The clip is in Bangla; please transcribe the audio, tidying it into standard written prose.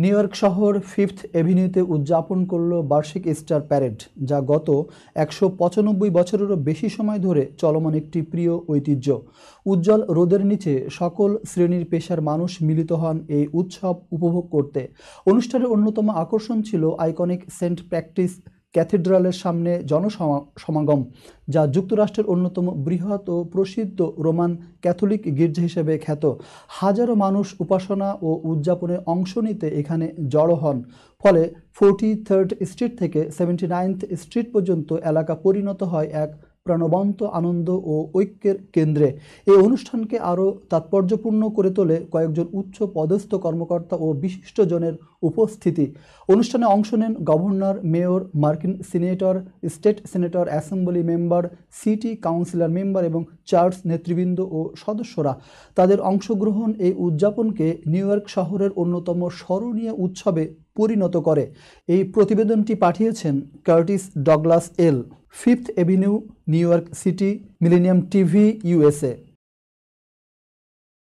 নিউ ইয়র্ক শহর ফিফথ এভিনিউতে উদযাপন করল বার্ষিক ইস্টার প্যারেড, যা গত ১৯৫ বছরেরও বেশি সময় ধরে চলমান একটি প্রিয় ঐতিহ্য। উজ্জ্বল রোদের নিচে সকল শ্রেণীর পেশার মানুষ মিলিত হন এই উৎসব উপভোগ করতে। অনুষ্ঠানের অন্যতম আকর্ষণ ছিল আইকনিক সেন্ট প্র্যাকটিস ক্যাথিড্রালের সামনে জনসমাগম, যা যুক্তরাষ্ট্রের অন্যতম বৃহৎ ও প্রসিদ্ধ রোমান ক্যাথলিক গির্জা হিসেবে খ্যাত। হাজারো মানুষ উপাসনা ও উদযাপনে অংশ নিতে এখানে জড়ো হন। ফলে 43rd স্ট্রিট থেকে 79th স্ট্রিট পর্যন্ত এলাকা পরিণত হয় এক প্রাণবন্ত আনন্দ ও ঐক্যের কেন্দ্রে। এই অনুষ্ঠানকে আরও তাৎপর্যপূর্ণ করে তোলে কয়েকজন উচ্চ পদস্থ কর্মকর্তা ও বিশিষ্টজনের উপস্থিতি। অনুষ্ঠানে অংশ নেন গভর্নর, মেয়র, মার্কিন senator, state senator, assembly member, city councillor member এবং চার্চ নেতৃবৃন্দ ও সদস্যরা। তাদের অংশগ্রহণ এই উদযাপনকে নিউ ইয়র্ক শহরের অন্যতম স্মরণীয় উৎসবে পরিণত করে। এই প্রতিবেদনটি পাঠিয়েছেন Curtis Douglas L, Fifth Avenue, New York City, Millennium TV, USA।